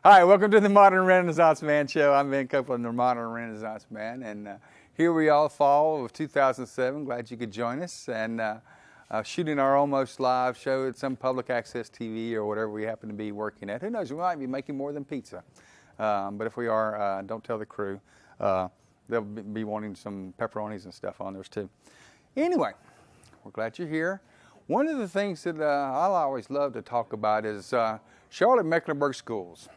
Hi, welcome to the Modern Renaissance Man Show. I'm Ben Copeland, the Modern Renaissance Man, and here we are, fall of 2007. Glad you could join us, and shooting our almost live show at some public access TV or whatever we happen to be working at. Who knows, we might be making more than pizza, but if we are, don't tell the crew. They'll be wanting some pepperonis and stuff on theirs too. Anyway, we're glad you're here. One of the things that I always love to talk about is Charlotte-Mecklenburg schools.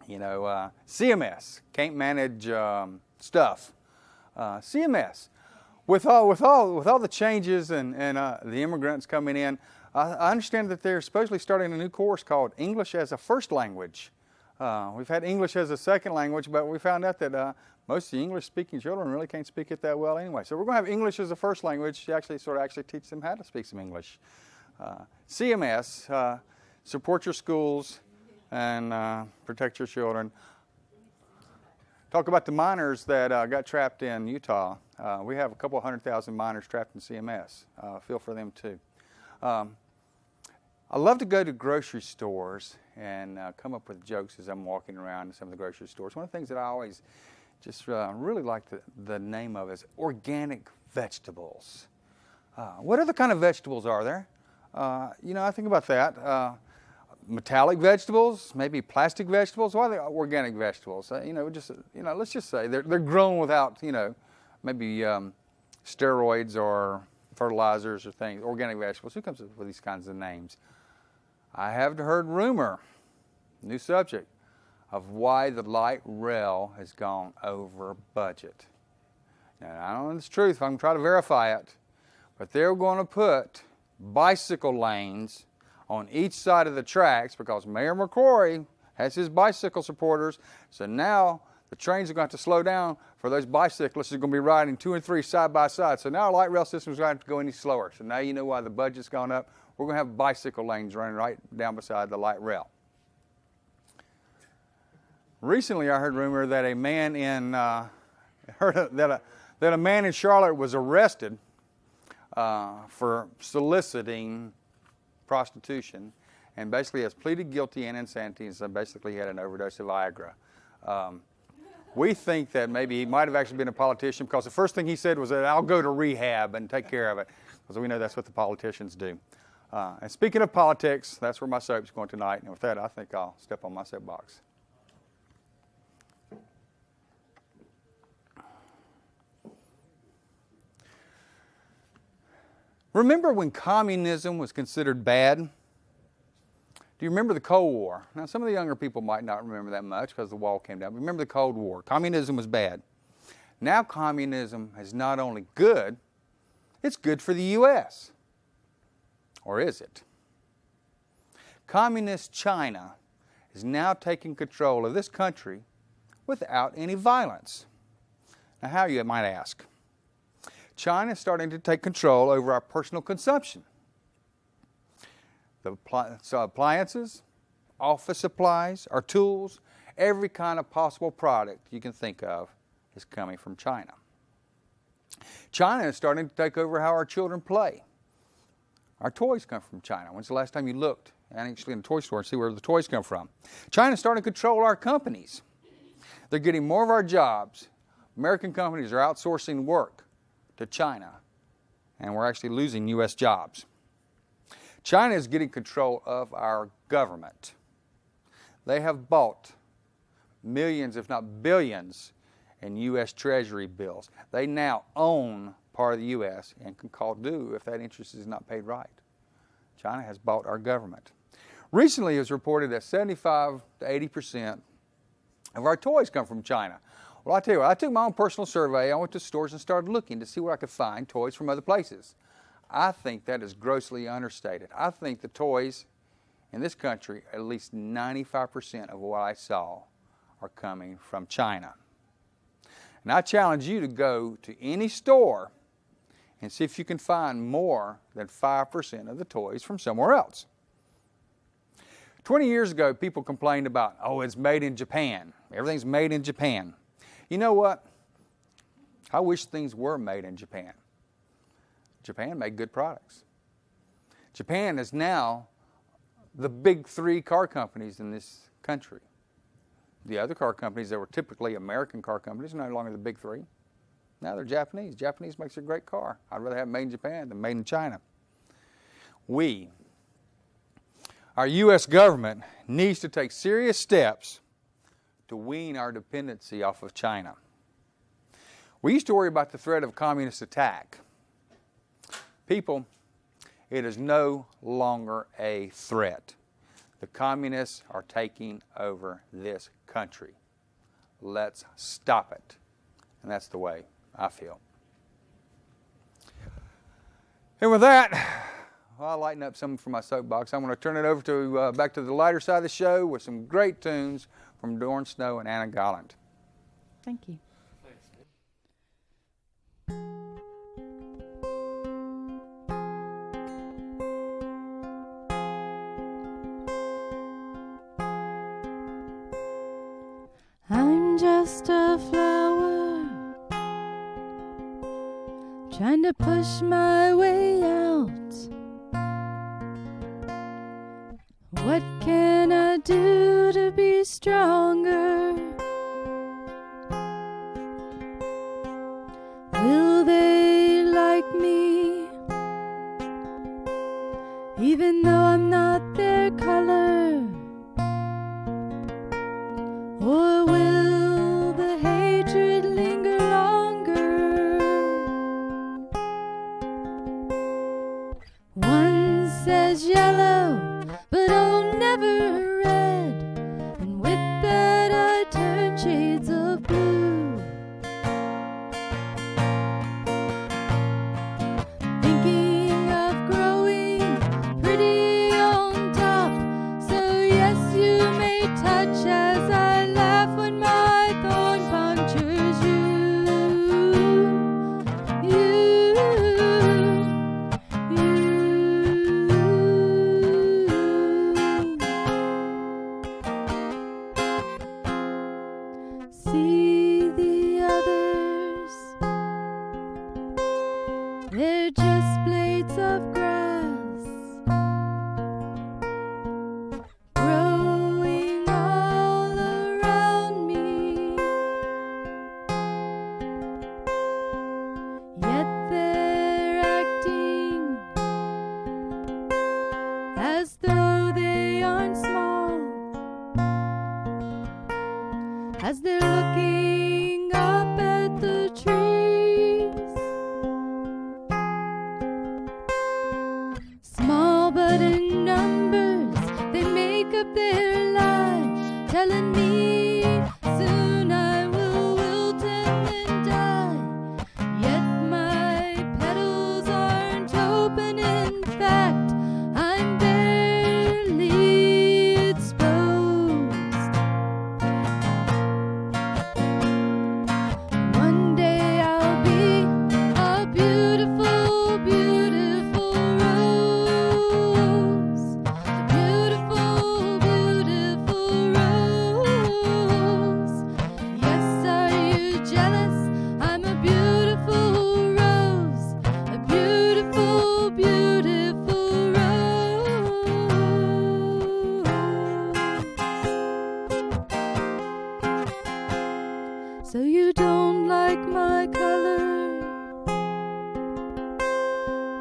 You know, CMS can't manage stuff. CMS, with all the changes and the immigrants coming in, I understand that they're supposedly starting a new course called English as a First Language. We've had English as a second language, but we found out that most of the English-speaking children really can't speak it that well anyway. So we're going to have English as a first language to actually teach them how to speak some English. CMS, support your schools and protect your children. Talk about the minors that got trapped in Utah. We have a couple 100,000 minors trapped in CMS. Feel for them too. I love to go to grocery stores and come up with jokes as I'm walking around in some of the grocery stores. One of the things that I always just really like the name of is organic vegetables. What other kind of vegetables are there? You know, I think about that. Metallic vegetables, maybe plastic vegetables. Why are they organic vegetables? Let's just say they're grown without, maybe steroids or fertilizers or things. Organic vegetables. Who comes up with these kinds of names? I have heard rumor, new subject, of why the light rail has gone over budget. Now, I don't know if it's truth. If I can try to verify it, but they're going to put bicycle lanes on each side of the tracks because Mayor McCrory has his bicycle supporters. So now the trains are going to have to slow down for those bicyclists who are going to be riding 2 and 3 side by side. So now our light rail system is going to have to go any slower. So now you know why the budget's gone up. We're going to have bicycle lanes running right down beside the light rail. Recently, I heard rumor that a man in that a man in Charlotte was arrested for soliciting prostitution, and basically has pleaded guilty and insanity, and so basically had an overdose of Viagra. We think that maybe he might have actually been a politician because the first thing he said was that I'll go to rehab and take care of it, because we know that's what the politicians do. And speaking of politics, that's where my soap's going tonight, and with that, I think I'll step on my soapbox. Remember when communism was considered bad? Do you remember the Cold War? Now, some of the younger people might not remember that much because the wall came down. But remember the Cold War. Communism was bad. Now communism is not only good, it's good for the U.S. Or is it? Communist China is now taking control of this country without any violence. Now, how, you might ask? China is starting to take control over our personal consumption. The appliances, office supplies, our tools, every kind of possible product you can think of is coming from China. China is starting to take over how our children play. Our toys come from China. When's the last time you looked actually in a toy store and see where the toys come from? China is starting to control our companies. They're getting more of our jobs. American companies are outsourcing work to China, and we're actually losing U.S. jobs. China is getting control of our government. They have bought millions, if not billions, in U.S. Treasury bills. They now own part of the U.S. and can call due if that interest is not paid right. China has bought our government. Recently, it was reported that 75 to 80% of our toys come from China. Well, I tell you what, I took my own personal survey. I went to stores and started looking to see where I could find toys from other places. I think that is grossly understated. I think the toys in this country, at least 95% of what I saw, are coming from China. And I challenge you to go to any store and see if you can find more than 5% of the toys from somewhere else. 20 years ago, people complained about, oh, it's made in Japan. Everything's made in Japan. You know what? I wish things were made in Japan. Japan made good products. Japan is now the big 3 car companies in this country. The other car companies that were typically American car companies are no longer the big three. Now they're Japanese. Japanese makes a great car. I'd rather have it made in Japan than made in China. Our U.S. government needs to take serious steps to wean our dependency off of China. We used to worry about the threat of communist attack. People, it is no longer a threat. The communists are taking over this country. Let's stop it. And that's the way I feel. And with that, I'll lighten up some from my soapbox. I'm going to turn it over to back to the lighter side of the show with some great tunes from Doran Snow and Anna Golland. Thank you. I'm just a flower trying to push my way out. What can I do to be stronger? Will they like me even though I'm not their color? Or will the hatred linger longer? One says yellow, but oh, never red. And with that I turn shades of blue, thinking of growing pretty on top. So yes, you may touch as I laugh when my thorn punctures you. See the others, they're just blades of grass growing all around me, yet they're acting as though they aren't small, as they're looking up at the trees. Small but in numbers, they make up their lives, telling me soon I will wilt and then die. Yet my petals aren't open, in fact, I'm barely exposed. One day I'll be a beautiful, beautiful rose. A beautiful, beautiful rose. Yes, are you jealous? I'm a beautiful rose. A beautiful, beautiful rose. So you don't like my color?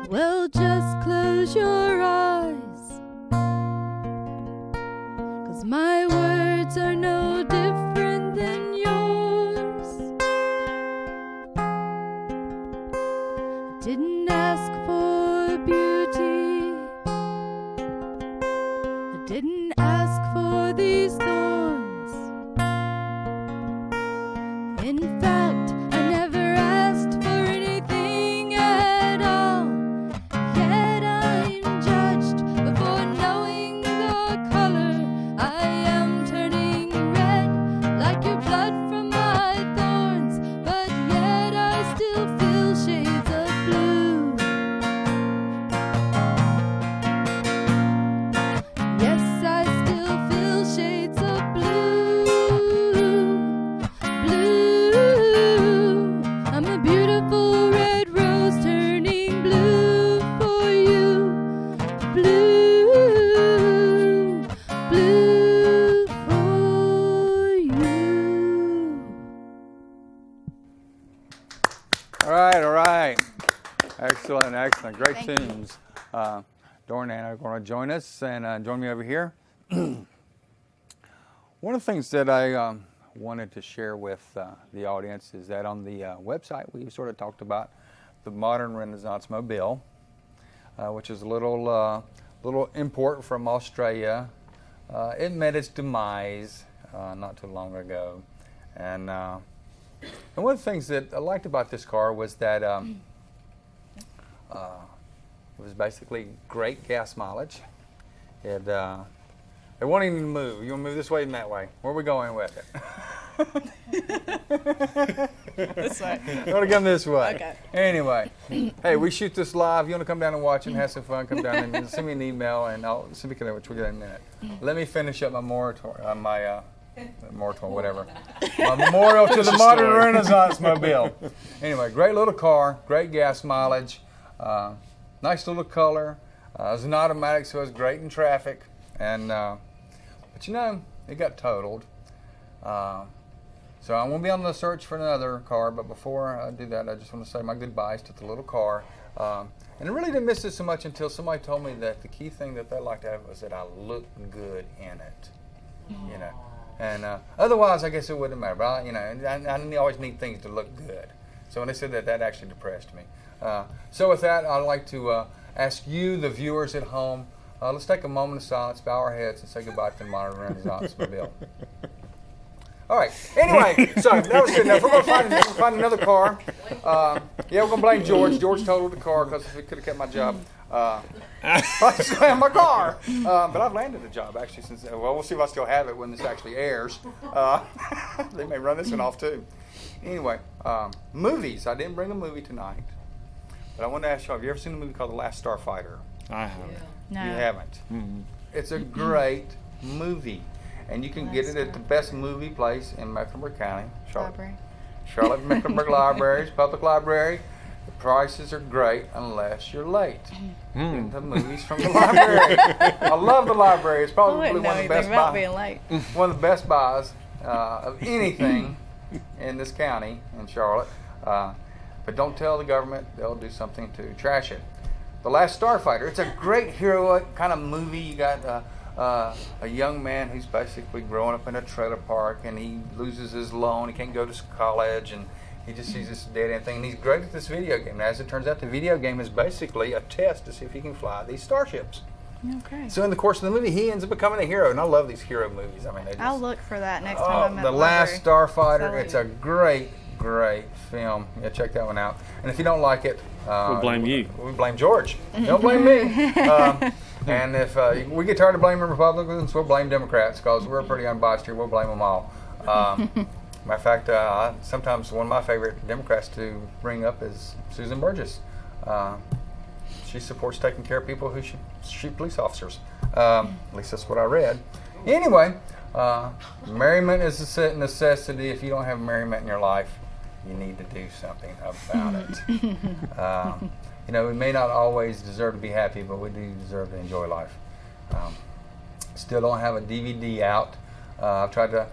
Well, just close your eyes, 'cause my words are no different than yours. I didn't ask for beauty, I didn't ask for these thorns. In fact, I never asked for anything at all. Yet I'm judged before knowing the color. I am turning red like your blood from my thorns, but yet I still feel shades of blue. Yes, I still feel shades of excellent. Great Thank you. tunes. Doran and Anna are going to join us and join me over here. One of the things that I wanted to share with the audience is that on the website we sort of talked about the modern Renaissance mobile, which is a little import from Australia. It met its demise not too long ago, and one of the things that I liked about this car was that it was basically great gas mileage. It won't even move. You want to move this way and that way? Where are we going with it? This way. You want to come this way? Okay. Anyway, hey, we shoot this live. You want to come down and watch and have some fun? Come down and send me an email, and I'll speak of which we'll get in a minute. Let me finish up my moratorium, whatever. My memorial to the modern Renaissance mobile. Anyway, great little car, great gas mileage, nice little color. It was an automatic, so it was great in traffic. And but you know, it got totaled. So I won't be on the search for another car, but before I do that, I just want to say my goodbyes to the little car. And I really didn't miss it so much until somebody told me that the key thing that they liked to have was that I looked good in it. You know, and otherwise I guess it wouldn't matter. But I always need things to look good. So when they said that, that actually depressed me. So with that, I'd like to ask you, the viewers at home, let's take a moment of silence, bow our heads, and say goodbye to the modern Renaissance mobile. All right. Anyway, so that was good enough. We're going to find another car. Yeah, we're going to blame George. George totaled the car because if he could have kept my job, I still have my car. But I've landed a job actually since. Well, we'll see if I still have it when this actually airs. They may run this one off too. Anyway, movies. I didn't bring a movie tonight, but I wanted to ask y'all: have you ever seen a movie called The Last Starfighter? I haven't. No. You haven't. Mm-hmm. It's a great movie. And you can get it at the best movie place in Mecklenburg County, Charlotte Mecklenburg Libraries, public library. The prices are great unless you're late. The movies from the library. I love the library. It's probably one of the best about being late. one of the best buys of anything in this county in Charlotte. But don't tell the government; they'll do something to trash it. The Last Starfighter. It's a great heroic kind of movie. You got a young man who's basically growing up in a trailer park, and he loses his loan. He can't go to college, and he just sees this dead end thing. And he's great at this video game. And as it turns out, the video game is basically a test to see if he can fly these starships. Okay. So in the course of the movie, he ends up becoming a hero, and I love these hero movies. I mean, they just, I'll look for that next time I'm at The the Last library. Starfighter. It's a great film. Yeah, check that one out. And if you don't like it, We'll blame you. We blame George. Don't blame me. And if we get tired of blaming Republicans, we'll blame Democrats because we're pretty unbiased here. We'll blame them all. Matter of fact, sometimes one of my favorite Democrats to bring up is Susan Burgess. She supports taking care of people who should shoot police officers. At least that's what I read. Anyway, merriment is a necessity. If you don't have merriment in your life, you need to do something about it. You know, we may not always deserve to be happy, but we do deserve to enjoy life. Still don't have a DVD out. I've tried the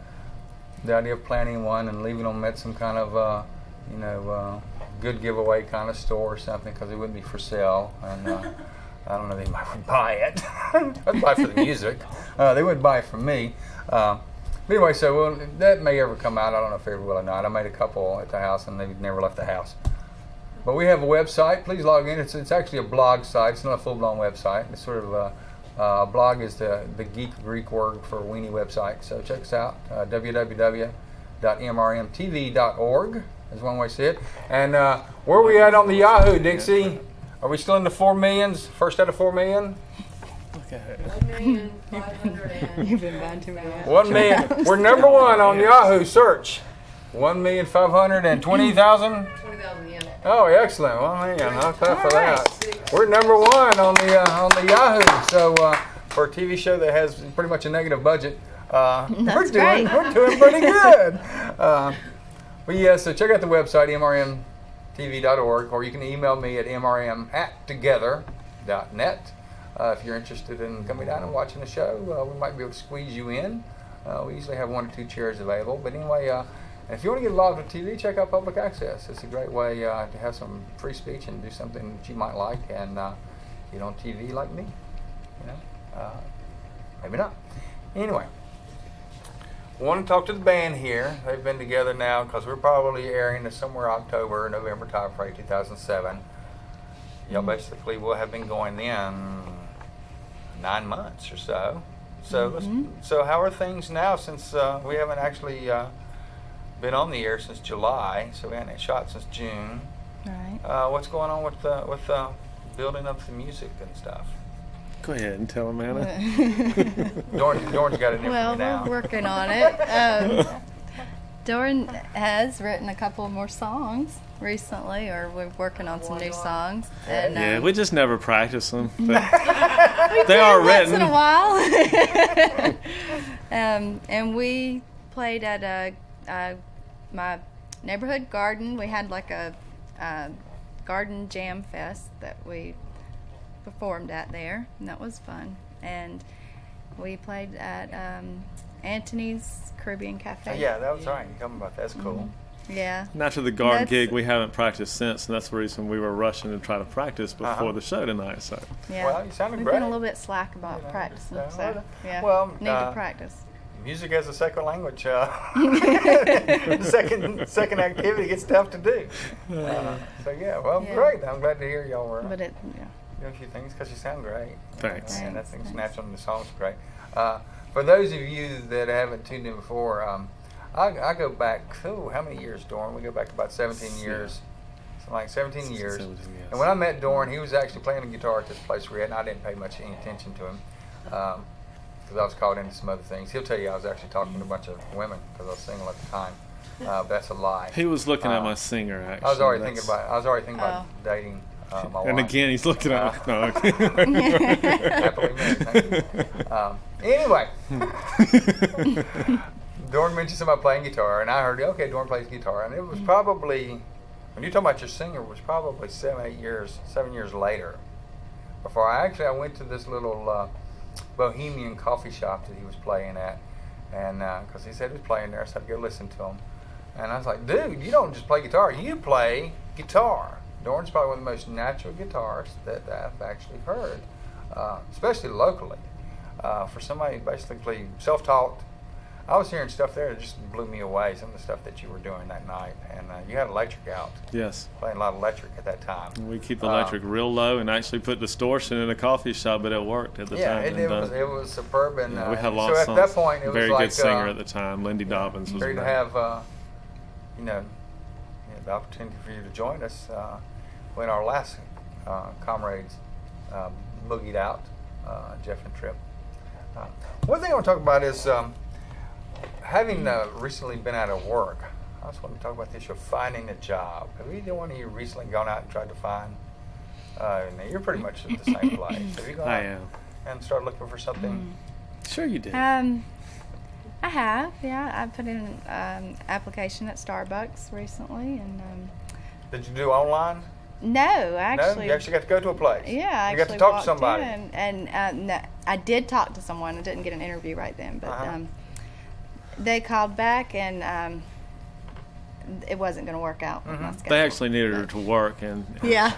idea of planning one and leaving them at some kind of, good giveaway kind of store or something because it wouldn't be for sale. And I don't know if anybody would buy it. I'd buy it for the music. They wouldn't buy it from me. But anyway, so that may ever come out. I don't know if it ever will or not. I made a couple at the house, and they've never left the house. But we have a website. Please log in. It's actually a blog site. It's not a full-blown website. It's sort of a blog is the geek Greek word for weenie website. So check us out. www.tmrmtv.org is one way to see it. And where are we at on the Yahoo, Dixie? Are we still in the 4 millions? First out of 4 million? You've been bad to me. 1 million. We're number one on Yahoo search. 1,520,000. 20,000, yeah. Oh, excellent. Well, man, I'll clap for that. We're number one on the Yahoo. So for a TV show that has pretty much a negative budget, we're doing pretty good. But yeah, so check out the website mrmtv.org, or you can email me at mrm@together.net. If you're interested in coming down and watching the show, we might be able to squeeze you in. We usually have 1 or 2 chairs available. But anyway, And if you want to get involved with TV, check out public access. It's a great way to have some free speech and do something that you might like and get on TV like me. You know, maybe not. Anyway, I want to talk to the band here. They've been together now because we're probably airing this somewhere October, November time frame, 2007. Y'all basically will have been going then 9 months or so. So, so how are things now since we haven't actually been on the air since July? So we haven't shot since June. Right. What's going on with building up the music and stuff? Go ahead and tell them, Anna. Doran's got it in Well, for me now. we're working on it. Doran has written a couple more songs recently, or we're working on some new songs. And, Yeah, we just never practice them. But they are once in written. a while. And we played at my neighborhood garden. We had like a garden jam fest that we performed at there, and that was fun. And we played at Anthony's Caribbean Cafe. Yeah, that was right. You told me about that. That's cool. Yeah. And after the garden That's- gig, we haven't practiced since, and that's the reason we were rushing to try to practice before the show tonight. So Yeah. Well, you sounded We've great. been a little bit slack about You know, practicing, just, so yeah. well, need to practice. Music as a second language, second activity gets tough to do. So yeah, well, Yeah. great. I'm glad to hear y'all were But it, doing a few things because you sound great. Thanks. And I think it's Thanks. natural and the song's great. For those of you that haven't tuned in before, I go back, how many years, Doran? We go back about 17 years. Something like 17 years. 17, yes. And when I met Doran, he was actually playing the guitar at this place we're at, and I didn't pay much any attention to him because I was caught into some other things. He'll tell you I was actually talking to a bunch of women because I was single at the time. But that's a lie. he was looking at my singer, actually. I was already That's- thinking about dating my wife. And again, he's looking at no. Happily married, thank you. Anyway, Doran mentioned something about playing guitar, and I heard, okay, Doran plays guitar, and it was probably, when you talk about your singer, it was probably 7 years later, before I went to this little bohemian coffee shop that he was playing at, and because he said he was playing there, so I'd go listen to him, and I was like, dude, you don't just play guitar, you play guitar. Doran's probably one of the most natural guitarists that I've actually heard, especially locally. For somebody basically self-taught, I was hearing stuff there that just blew me away, some of the stuff that you were doing that night. And you had electric out, Yes. playing a lot of electric at that time. We keep the electric real low and actually put distortion in a coffee shop, but it worked at the Yeah, time. it was superb. And we had so lots at of that point, it very was like good singer at the time. Lindy Dobbins was great to great. have the opportunity for you to join us when our last comrades boogied out, Jeff and Tripp. One thing I want to talk about is having recently been out of work. I just want to talk about the issue of finding a job. Have either one of you recently gone out and tried to find? Now you're pretty much at the same place. Have you gone I out am. and started looking for something? Sure you did. I have, yeah. I put in an application at Starbucks recently, and Did you do online? no, actually, No, you actually got to go to a place. yeah, I you got actually to talk to walked somebody. in, and no, I did talk to someone. I didn't get an interview right then, but Uh-huh. they called back, and it wasn't going to work out with my schedule. They actually needed her to work, and Yeah.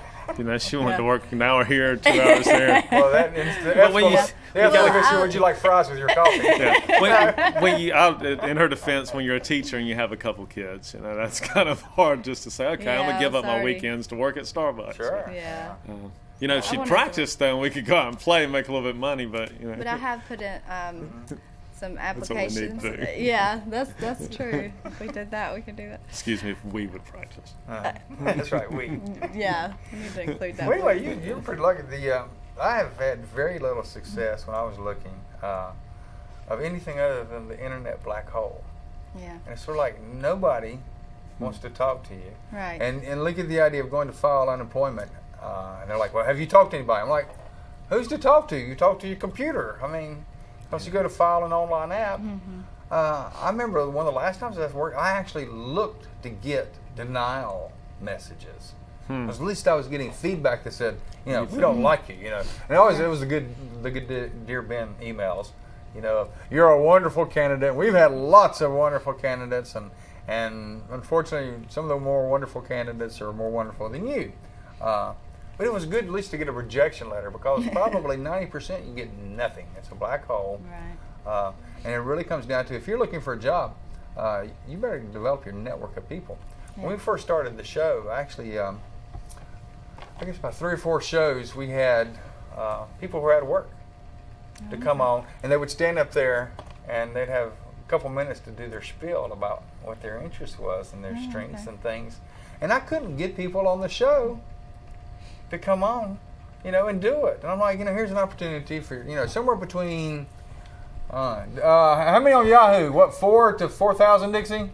she wanted Yeah. to work an hour here, 2 hours there. Well, that's when you- they have to Well, look at you. I- Would you like fries with your coffee? Yeah. When you, in her defense, when you're a teacher and you have a couple kids, that's kind of hard just to say, okay, I'm Yeah, gonna give up my sorry. weekends to work at Starbucks. Sure. Yeah. If she'd wanted to- practiced, then we could go out and play and make a little bit of money. But But I have put in some what we need applications. to do. Yeah, that's true. If we did that, we could do that. excuse me if we would practice. That's right. We. Yeah, we need to include that. Well, anyway, you're pretty lucky. I have had very little success when I was looking of anything other than the internet black hole, Yeah. and it's sort of like nobody wants to talk to you. Right. And look at the idea of going to file unemployment, and they're like, well, have you talked to anybody? I'm like, who's to talk to? You talk to your computer. I mean, once you go to file an online app. I remember one of the last times I was at work, I actually looked to get denial messages. At least I was getting feedback that said, we don't like you, And always it was the good Dear Ben emails, you're a wonderful candidate. We've had lots of wonderful candidates, and And unfortunately, some of the more wonderful candidates are more wonderful than you. But it was good at least to get a rejection letter, because probably 90% you get nothing. It's a black hole. Right. And it really comes down to, if you're looking for a job, you better develop your network of people. Yeah. When we first started the show, actually, I guess about 3 or 4 shows, we had people who were out of work to come on, and they would stand up there and they'd have a couple minutes to do their spiel about what their interest was and their strengths and things. And I couldn't get people on the show to come on, and do it. And I'm like, here's an opportunity for, somewhere between, how many on Yahoo? What, 4 to 4,000, Dixie?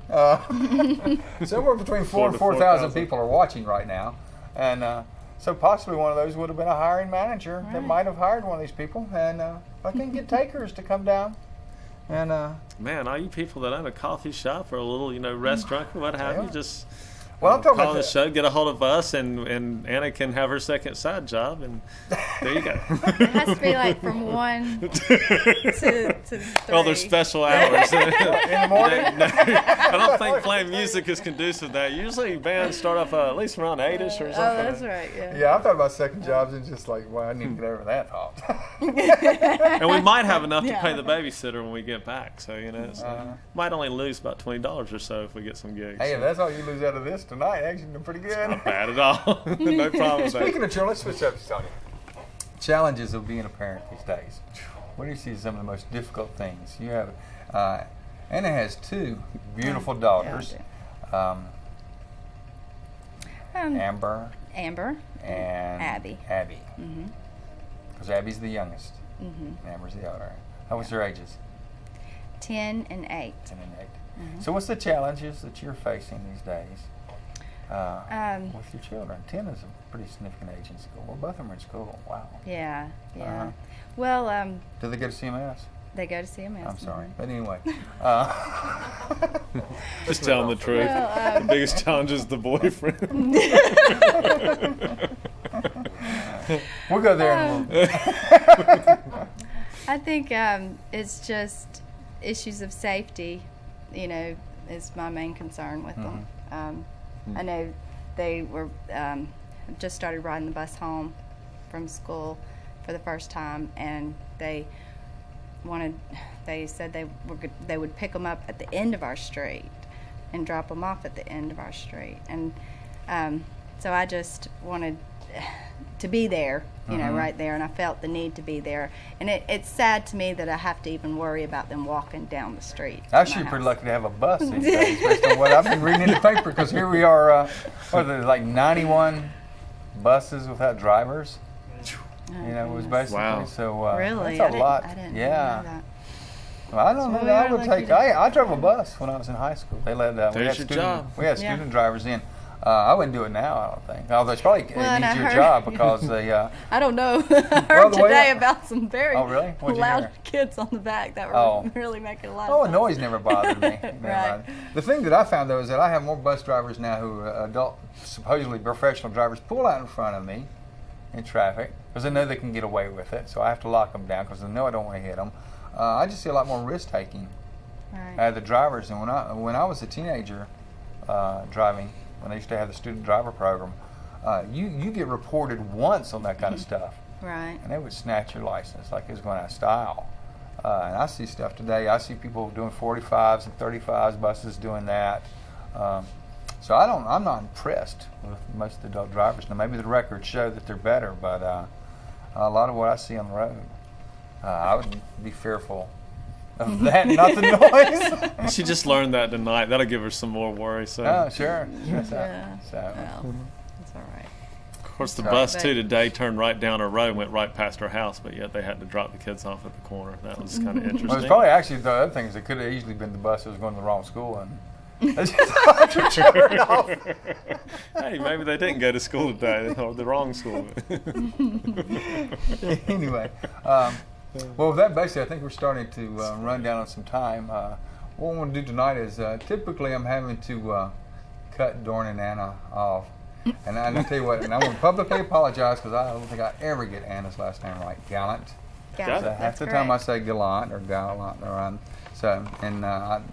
Somewhere between 4 and 4,000 people are watching right now. And so possibly one of those would have been a hiring manager that might have hired one of these people. And I couldn't get takers to come down. And man, all you people that own a coffee shop or a little, restaurant or what have you, just I'm talking call about the show, get a hold of us, and Anna can have her second side job, and there you go. It has to be like from 1 to 3. Well, there's special hours. in the morning. No, I don't think playing music is conducive to that. Usually bands start off at least around 8ish or something. Oh, that's right. Yeah. Yeah, I thought about second jobs and just like, well, I need to get over that thought. And we might have enough to pay the babysitter when we get back. So, so might only lose about $20 or so if we get some gigs. Hey, if that's all you lose out of this tonight, actually, you're pretty good. Not bad at all. No problem with that. Speaking of children, let's switch up, Tony. Challenges of being a parent these days. What do you see as some of the most difficult things? You have, Anna has 2 beautiful daughters, Amber Amber and Abby. Abby. Mm-hmm. Because Abby's the youngest, Mm-hmm. and Amber's the elder. How was their ages? 10 and 8. 10 and 8. Mm-hmm. So what's the challenges that you're facing these days with your children? 10 is a pretty significant age in school. Well, both of them are in school. Wow. Yeah. Well, Do they go to CMS? they go to CMS. I'm sorry. But anyway. Just telling the truth. Well, The biggest challenge is the boyfriend. We'll go there. And I think it's just issues of safety, is my main concern with them. I know they were just started riding the bus home from school for the first time, and they said they would pick them up at the end of our street and drop them off at the end of our street. And so I just wanted to be there, right there, and I felt the need to be there. And it's sad to me that I have to even worry about them walking down the street. Actually, you're pretty lucky to have a bus these days, based on what I've been reading in the paper, because here we are, what are there, like 91 buses without drivers? It was basically, Wow. so Really? that's a lot. I didn't yeah. know that. Well, I don't know So that I we would are take. lucky I drove a bus when I was in high school. They let There's your job. We had Yeah. student drivers in. I wouldn't do it now, I don't think. Although it's probably Well, an and I easier heard- job because they. I don't know. I heard the way today I- about some very Oh, really? What'd you loud hear? kids on the back that were Oh. really making a lot Oh, of noise never bothered me. Never Right. bothered. The thing that I found though is that I have more bus drivers now who are adult, supposedly professional drivers, pull out in front of me in traffic because they know they can get away with it. So I have to lock them down because they know I don't want to hit them. I just see a lot more risk taking Right. out of the drivers. And when I was a teenager driving, when they used to have the student driver program, you get reported once on that kind of stuff, Right. and they would snatch your license like it was going out of style. And I see stuff today. I see people doing 45s and 35s, buses doing that. So I'm not impressed with most of the adult drivers. Now maybe the records show that they're better, but a lot of what I see on the road, I would be fearful of that, not the noise. She just learned that tonight. That'll give her some more worry. So, Oh, sure. Yeah. So, Well, that's all right. of course, the Right. bus too today turned right down a road, went right past her house, but yet they had to drop the kids off at the corner. That was kind of interesting. well, it's probably actually the other thing is it could have easily been the bus that was going to the wrong school and they just turned off. Hey, maybe they didn't go to school today, or the wrong school. Anyway, well, with that basically, I think we're starting to run down on some time. What I want to do tonight is typically I'm having to cut Doran and Anna off. And I tell you what, and I want to publicly apologize because I don't think I ever get Anna's last name right. Gallant. Yeah, So half the time I say Gallant or Gallant, or So, and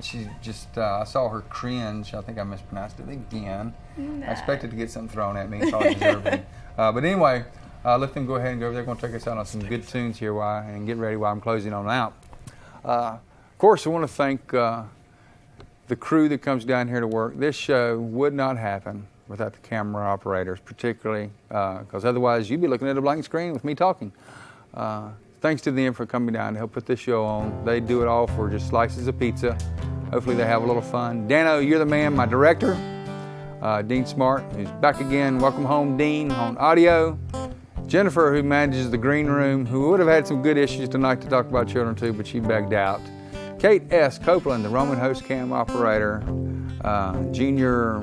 she just, I saw her cringe. I think I mispronounced it again. Nah. I expected to get something thrown at me, probably deserving. But anyway, let them go ahead and go over there. They're going to take us out on some good tunes here and get ready while I'm closing on out. Of course, I want to thank the crew that comes down here to work. This show would not happen without the camera operators, particularly because otherwise you'd be looking at a blank screen with me talking. Thanks to them for coming down to help put this show on. They do it all for just slices of pizza. Hopefully they have a little fun. Dano, you're the man, my director. Dean Smart, who's back again. Welcome home, Dean, on audio. Jennifer, who manages the green room, who would have had some good issues tonight to talk about children too, but she begged out. Kate S. Copeland, the Roman host cam operator, junior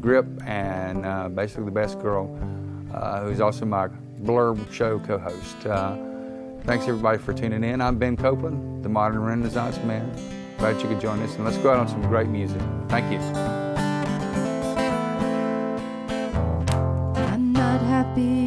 grip, and basically the best girl, who's also my Blurb show co-host. Thanks everybody for tuning in. I'm Ben Copeland, the Modern Renaissance Man. Glad you could join us, and let's go out on some great music. Thank you. I'm not happy